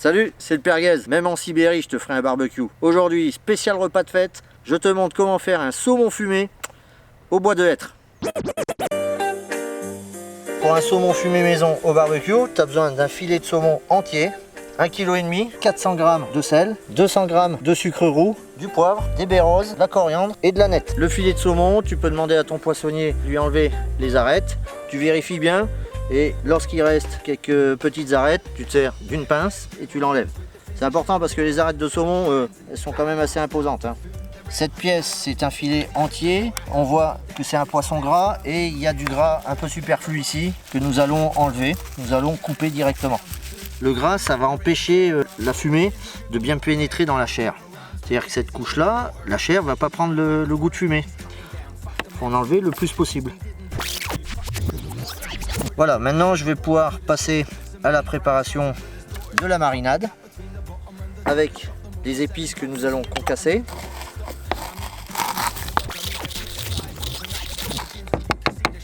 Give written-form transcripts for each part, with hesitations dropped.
Salut, c'est le Père Gaze. Même en Sibérie, je te ferai un barbecue. Aujourd'hui, spécial repas de fête, je te montre comment faire un saumon fumé au bois de hêtre. Pour un saumon fumé maison au barbecue, tu as besoin d'un filet de saumon entier, 1,5 kg, 400 g de sel, 200 g de sucre roux, du poivre, des baies roses, de la coriandre et de la nette. Le filet de saumon, tu peux demander à ton poissonnier de lui enlever les arêtes. Tu vérifies bien et lorsqu'il reste quelques petites arêtes, tu te sers d'une pince et tu l'enlèves. C'est important parce que les arêtes de saumon, elles sont quand même assez imposantes, hein. Cette pièce, c'est un filet entier. On voit que c'est un poisson gras et il y a du gras un peu superflu ici que nous allons enlever. Nous allons couper directement. Le gras, ça va empêcher la fumée de bien pénétrer dans la chair. C'est-à-dire que cette couche-là, la chair ne va pas prendre le goût de fumée. Il faut en enlever le plus possible. Voilà, maintenant je vais pouvoir passer à la préparation de la marinade avec les épices que nous allons concasser.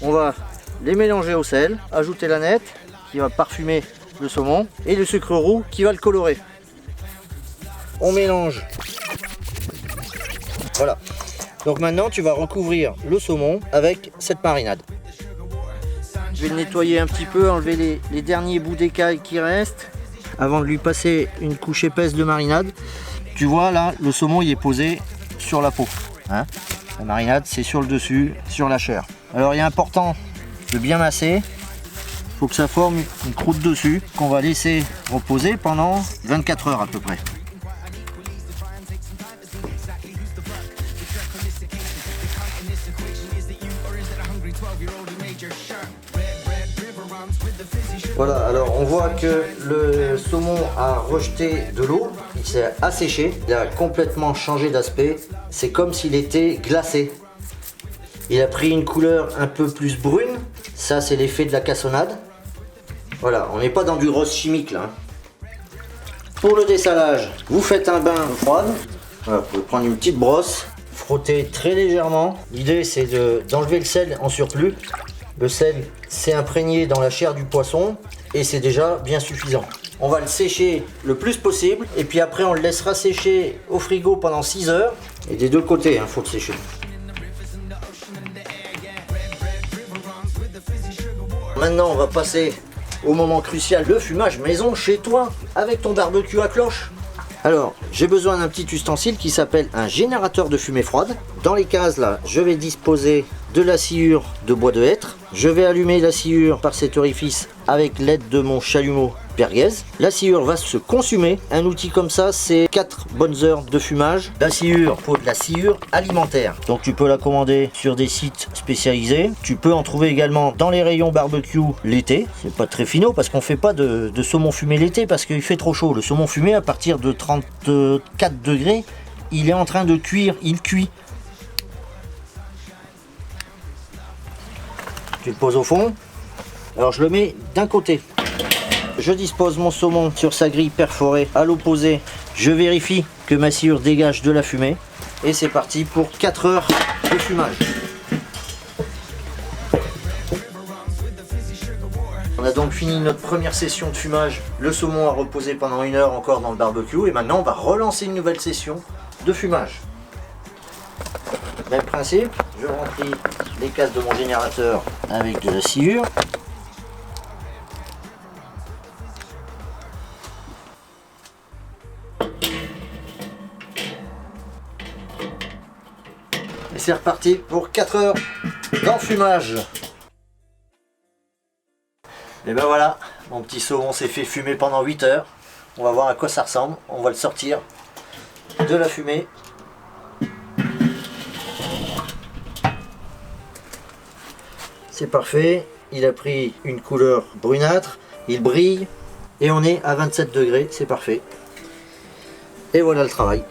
On va les mélanger au sel, ajouter la nette qui va parfumer le saumon et le sucre roux qui va le colorer. On mélange. Voilà. Donc maintenant tu vas recouvrir le saumon avec cette marinade. Je vais le nettoyer un petit peu, enlever les derniers bouts d'écailles qui restent avant de lui passer une couche épaisse de marinade. Tu vois là, le saumon il est posé sur la peau, hein. La marinade c'est sur le dessus, sur la chair. Alors il est important de bien masser. Il faut que ça forme une croûte dessus qu'on va laisser reposer pendant 24 heures à peu près. Voilà, alors on voit que le saumon a rejeté de l'eau, il s'est asséché, il a complètement changé d'aspect, c'est comme s'il était glacé. Il a pris une couleur un peu plus brune, ça c'est l'effet de la cassonade. Voilà, on n'est pas dans du rose chimique là. Pour le dessalage, vous faites un bain d'eau froide. Voilà, vous pouvez prendre une petite brosse, frotter très légèrement. L'idée c'est d'enlever le sel en surplus. Le sel s'est imprégné dans la chair du poisson et c'est déjà bien suffisant. On va le sécher le plus possible et puis après on le laissera sécher au frigo pendant 6 heures. Et des deux côtés, il faut le sécher. Maintenant on va passer au moment crucial, le fumage maison chez toi avec ton barbecue à cloche. Alors j'ai besoin d'un petit ustensile qui s'appelle un générateur de fumée froide. Dans les cases là, je vais disposer de la sciure de bois de hêtre. Je vais allumer la sciure par cet orifice avec l'aide de mon chalumeau Père Gaze. La sciure va se consumer. Un outil comme ça, c'est 4 bonnes heures de fumage. La sciure, faut de la sciure alimentaire. Donc tu peux la commander sur des sites spécialisés. Tu peux en trouver également dans les rayons barbecue l'été. C'est pas très finaux parce qu'on fait pas de saumon fumé l'été parce qu'il fait trop chaud. Le saumon fumé à partir de 34 degrés, il est en train de cuire, il cuit. Tu le poses au fond. Alors je le mets d'un côté. Je dispose mon saumon sur sa grille perforée à l'opposé. Je vérifie que ma sciure dégage de la fumée. Et c'est parti pour 4 heures de fumage. On a donc fini notre première session de fumage. Le saumon a reposé pendant 1 heure encore dans le barbecue. Et maintenant on va relancer une nouvelle session de fumage. Même principe, je remplis les cases de mon générateur avec de la sciure. Et c'est reparti pour 4 heures d'enfumage. Et ben voilà, mon petit saumon s'est fait fumer pendant 8 heures. On va voir à quoi ça ressemble. On va le sortir de la fumée. C'est parfait, il a pris une couleur brunâtre, il brille et on est à 27 degrés, c'est parfait. Et voilà le travail.